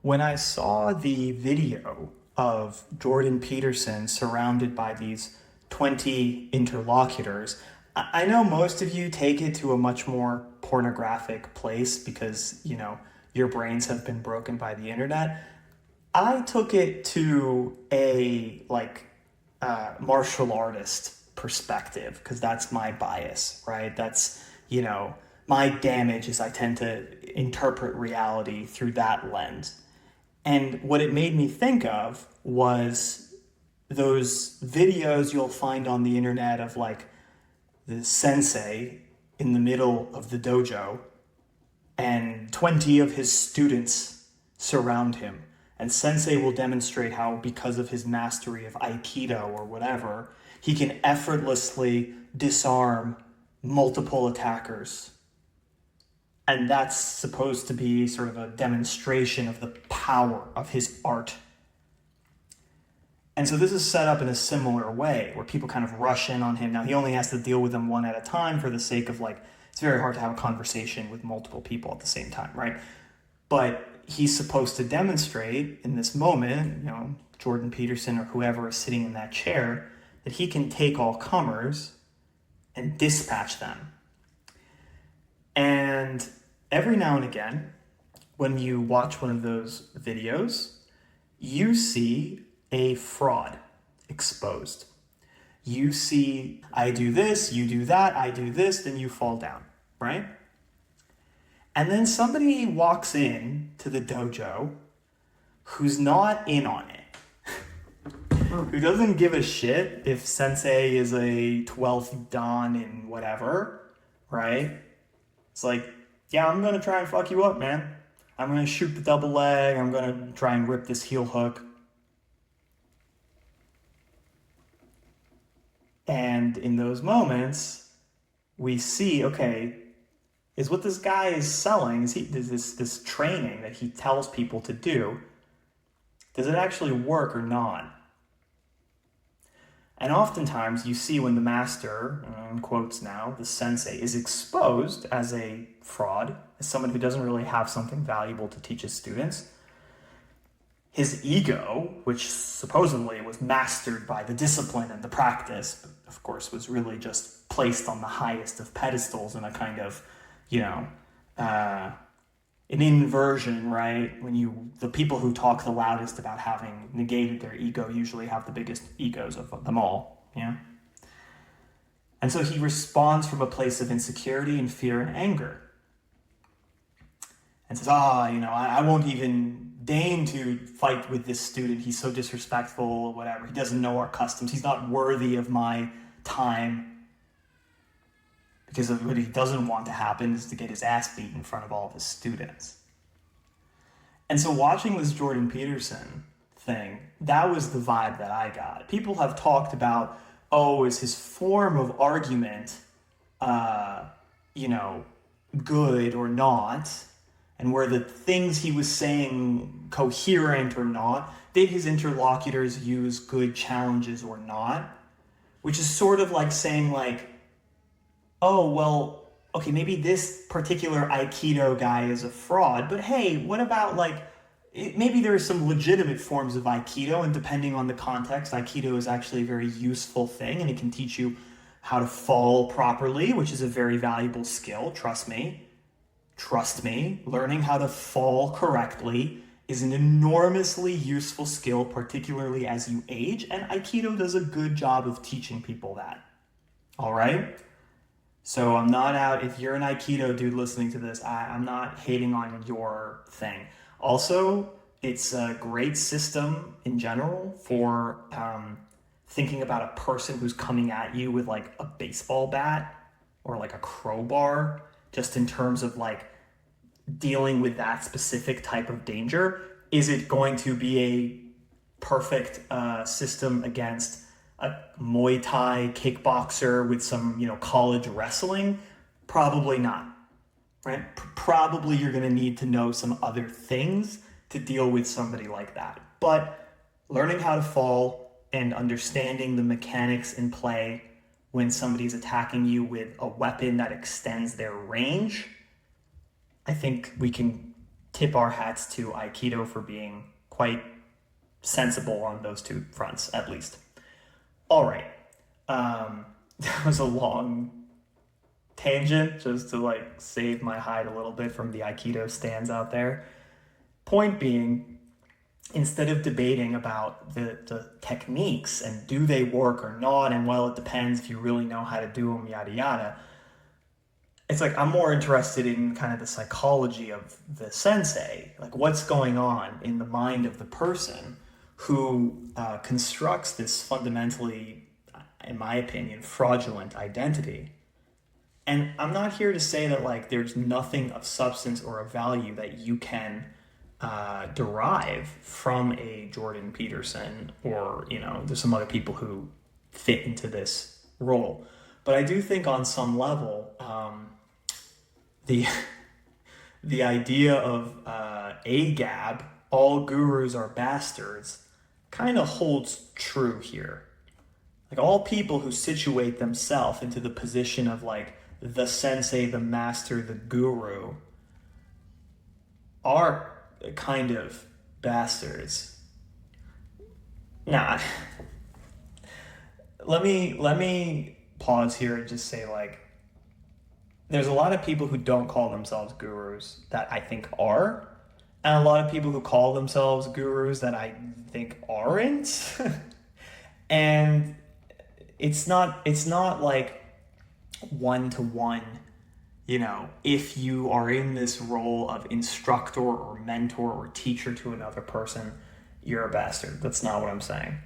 When I saw the video of Jordan Peterson surrounded by these 20 interlocutors, I know most of you take it to a much more pornographic place because, your brains have been broken by the internet. I took it to a martial artist perspective because that's my bias, right? That's, my damage is I tend to interpret reality through that lens. And what it made me think of was those videos you'll find on the internet of the sensei in the middle of the dojo and 20 of his students surround him. And sensei will demonstrate how, because of his mastery of Aikido or whatever, he can effortlessly disarm multiple attackers. And that's supposed to be sort of a demonstration of the power of his art. And so this is set up in a similar way where people kind of rush in on him. Now, he only has to deal with them one at a time for the sake of it's very hard to have a conversation with multiple people at the same time, right? But he's supposed to demonstrate in this moment, Jordan Peterson or whoever is sitting in that chair, that he can take all comers and dispatch them. And every now and again, when you watch one of those videos, you see a fraud exposed. You see, I do this, you do that, I do this, then you fall down, right? And then somebody walks in to the dojo who's not in on it, who doesn't give a shit if sensei is a 12th dan in whatever, right? It's yeah, I'm going to try and fuck you up, man. I'm going to shoot the double leg. I'm going to try and rip this heel hook. And in those moments, we see, okay, is what this guy is selling, is this training that he tells people to do, does it actually work or not? And oftentimes you see when the master, in quotes now, the sensei, is exposed as a fraud, as someone who doesn't really have something valuable to teach his students, his ego, which supposedly was mastered by the discipline and the practice, but of course was really just placed on the highest of pedestals in a kind of, an inversion, right? When the people who talk the loudest about having negated their ego usually have the biggest egos of them all, And so he responds from a place of insecurity and fear and anger. And says, I won't even deign to fight with this student. He's so disrespectful, whatever. He doesn't know our customs. He's not worthy of my time. Because what he doesn't want to happen is to get his ass beat in front of all of his students. And so watching this Jordan Peterson thing, that was the vibe that I got. People have talked about, is his form of argument, good or not? And were the things he was saying coherent or not? Did his interlocutors use good challenges or not? Which is sort of like saying okay, maybe this particular Aikido guy is a fraud, but hey, what about maybe there are some legitimate forms of Aikido, and depending on the context, Aikido is actually a very useful thing, and it can teach you how to fall properly, which is a very valuable skill, trust me. Trust me, learning how to fall correctly is an enormously useful skill, particularly as you age, and Aikido does a good job of teaching people that. All right? So I'm not out, if you're an Aikido dude listening to this, I'm not hating on your thing. Also, it's a great system in general for thinking about a person who's coming at you with a baseball bat or a crowbar, just in terms of dealing with that specific type of danger. Is it going to be a perfect system against a Muay Thai kickboxer with some, college wrestling? Probably not, right? Probably you're going to need to know some other things to deal with somebody like that. But learning how to fall and understanding the mechanics in play when somebody's attacking you with a weapon that extends their range, I think we can tip our hats to Aikido for being quite sensible on those two fronts, at least. All right. That was a long tangent just to like save my hide a little bit from the Aikido stands out there. Point being, instead of debating about the techniques and do they work or not, and well, it depends if you really know how to do them, yada yada, it's like I'm more interested in kind of the psychology of the sensei, like what's going on in the mind of the person who constructs this fundamentally, in my opinion, fraudulent identity. And I'm not here to say that like there's nothing of substance or of value that you can derive from a Jordan Peterson, or there's some other people who fit into this role. But I do think on some level, the the idea of AGAB, all gurus are bastards, kind of holds true here. Like all people who situate themselves into the position of like the sensei, the master, the guru are kind of bastards. Now, let me pause here and just say like there's a lot of people who don't call themselves gurus that I think are, and a lot of people who call themselves gurus that I think aren't. And it's not like one-to-one, if you are in this role of instructor or mentor or teacher to another person, you're a bastard. That's not what I'm saying.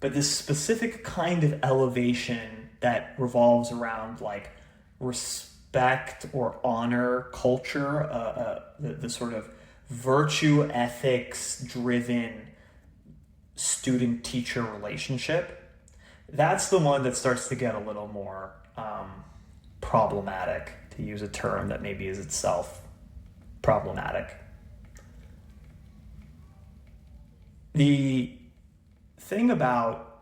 But this specific kind of elevation that revolves around like respect or honor culture, the sort of virtue ethics driven student-teacher relationship, that's the one that starts to get a little more problematic, to use a term that maybe is itself problematic. The thing about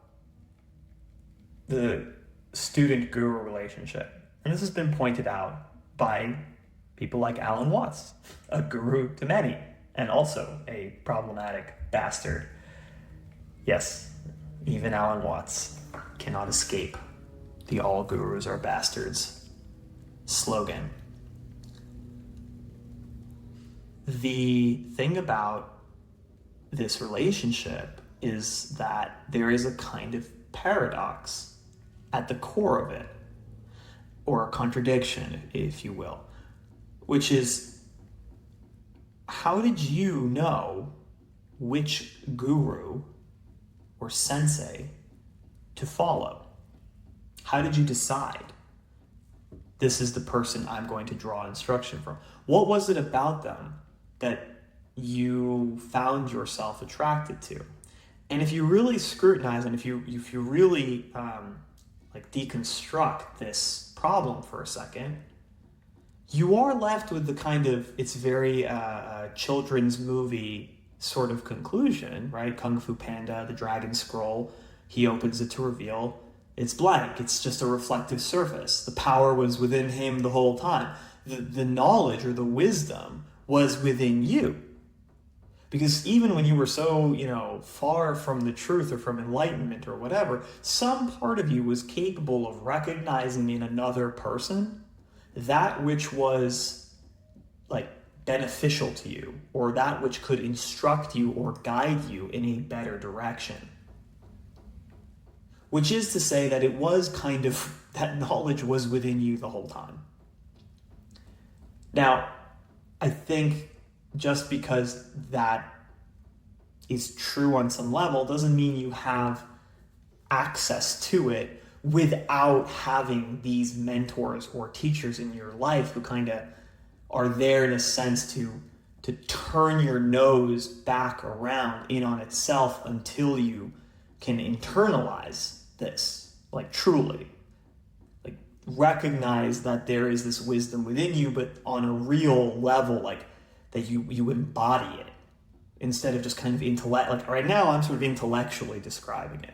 the student-guru relationship, and this has been pointed out by people like Alan Watts, a guru to many, and also a problematic bastard. Yes, even Alan Watts cannot escape the all gurus are bastards slogan. The thing about this relationship is that there is a kind of paradox at the core of it, or a contradiction, if you will, which is, how did you know which guru or sensei to follow? How did you decide this is the person I'm going to draw instruction from? What was it about them that you found yourself attracted to? And if you really scrutinize, and if you really like deconstruct this problem for a second, you are left with the kind of, it's very children's movie sort of conclusion, right? Kung Fu Panda, the Dragon Scroll, he opens it to reveal it's blank. It's just a reflective surface. The power was within him the whole time. The knowledge or the wisdom was within you. Because even when you were so, far from the truth or from enlightenment or whatever, some part of you was capable of recognizing in another person that which was like beneficial to you, or that which could instruct you or guide you in a better direction. Which is to say that it was kind of, that knowledge was within you the whole time. Now, I think just because that is true on some level doesn't mean you have access to it without having these mentors or teachers in your life who kind of are there in a sense to turn your nose back around in on itself until you can internalize this, like truly, like recognize that there is this wisdom within you, but on a real level, like that you embody it instead of just kind of intellect. Like right now, I'm sort of intellectually describing it.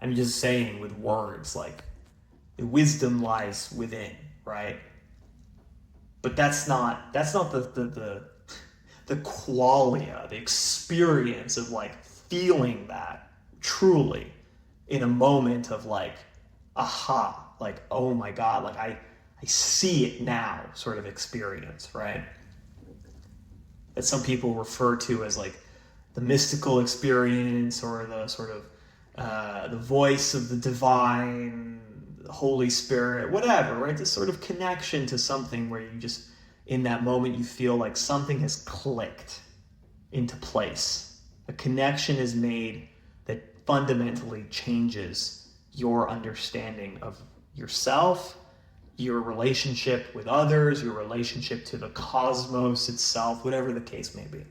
I'm just saying with words, like the wisdom lies within, right? But that's not the the qualia, the experience of like feeling that truly in a moment of like, aha, like, oh my God, like I see it now sort of experience, right? That some people refer to as like the mystical experience, or the sort of the voice of the divine, the Holy Spirit, whatever, right? This sort of connection to something where you just, in that moment, you feel like something has clicked into place. A connection is made that fundamentally changes your understanding of yourself, your relationship with others, your relationship to the cosmos itself, whatever the case may be.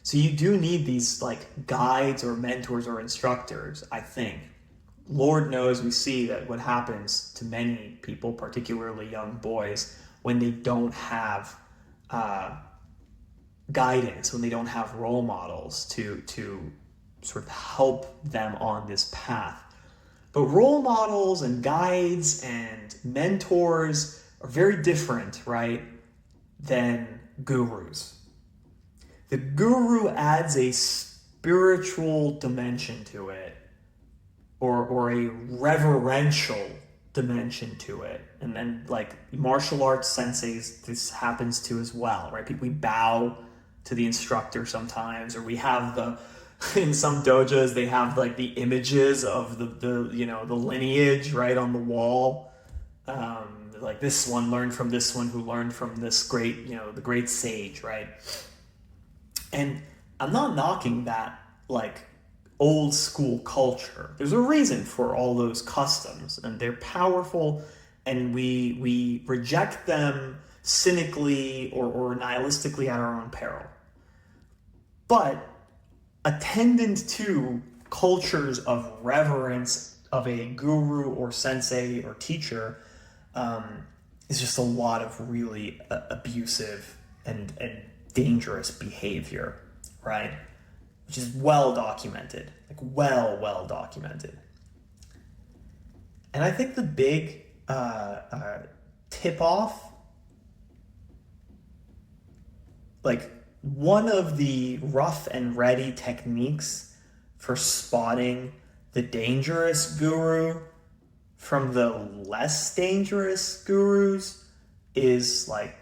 So you do need these like guides or mentors or instructors, I think. Lord knows we see that what happens to many people, particularly young boys, when they don't have guidance, when they don't have role models to sort of help them on this path. But role models and guides and mentors are very different, right, than gurus. The guru adds a spiritual dimension to it, or a reverential dimension to it. And then like martial arts senseis, this happens to as well, right? We bow to the instructor sometimes, or we have in some dojos, they have like the images of the lineage right on the wall. Like this one learned from this one who learned from this great, the great sage, right? And I'm not knocking that like old school culture. There's a reason for all those customs, and they're powerful, and we reject them cynically or nihilistically at our own peril. But attendant to cultures of reverence of a guru or sensei or teacher is just a lot of really abusive and dangerous behavior, right? Which is well documented, like well documented. And I think the big tip-off, like one of the rough and ready techniques for spotting the dangerous guru from the less dangerous gurus is like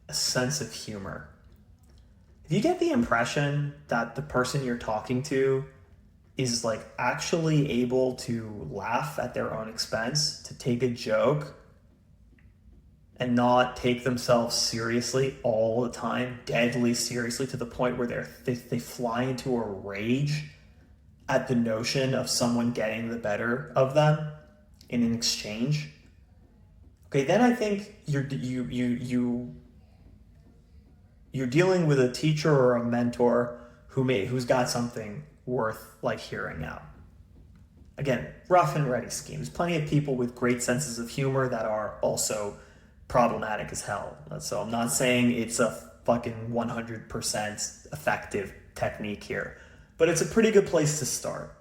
a sense of humor. If you get the impression that the person you're talking to is like actually able to laugh at their own expense, to take a joke and not take themselves seriously all the time, deadly seriously, to the point where they fly into a rage at the notion of someone getting the better of them in an exchange, okay, then I think you're dealing with a teacher or a mentor who's got something worth like hearing out. Again, rough and ready schemes. Plenty of people with great senses of humor that are also problematic as hell. So I'm not saying it's a fucking 100% effective technique here, but it's a pretty good place to start.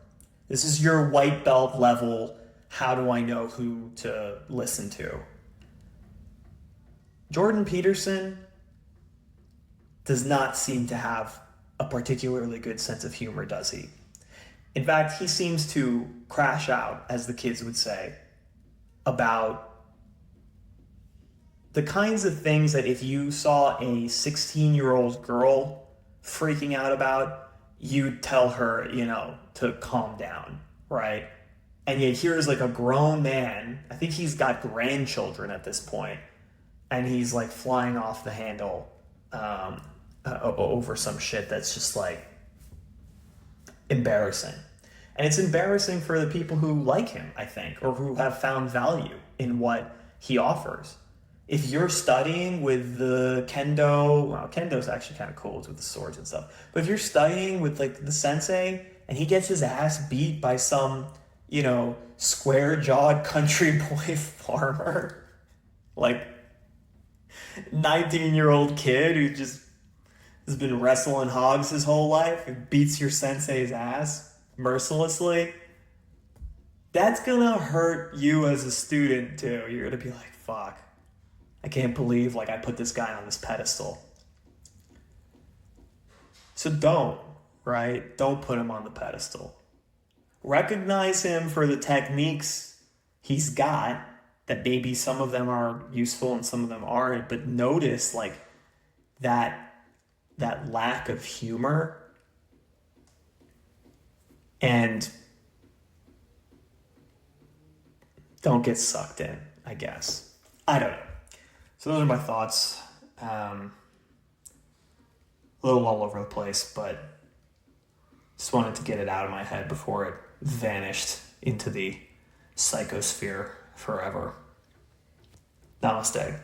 This is your white belt level. How do I know who to listen to? Jordan Peterson does not seem to have a particularly good sense of humor, does he? In fact, he seems to crash out, as the kids would say, about the kinds of things that if you saw a 16-year-old girl freaking out about, you'd tell her, to calm down, right? And yet here's like a grown man, I think he's got grandchildren at this point, and he's like flying off the handle over some shit that's just like embarrassing. And it's embarrassing for the people who like him, I think, or who have found value in what he offers. If you're studying with the kendo, well, kendo's actually kind of cool, it's with the swords and stuff. But if you're studying with like the sensei and he gets his ass beat by some, square-jawed country boy farmer, like 19-year-old kid who just has been wrestling hogs his whole life and beats your sensei's ass mercilessly, that's gonna hurt you as a student too. You're gonna be like, fuck, I can't believe I put this guy on this pedestal. So don't, right? Don't put him on the pedestal. Recognize him for the techniques he's got, that maybe some of them are useful and some of them aren't, but notice like that lack of humor, and don't get sucked in, I guess. I don't know. So those are my thoughts. A little all over the place, but just wanted to get it out of my head before it vanished into the psychosphere forever. Namaste.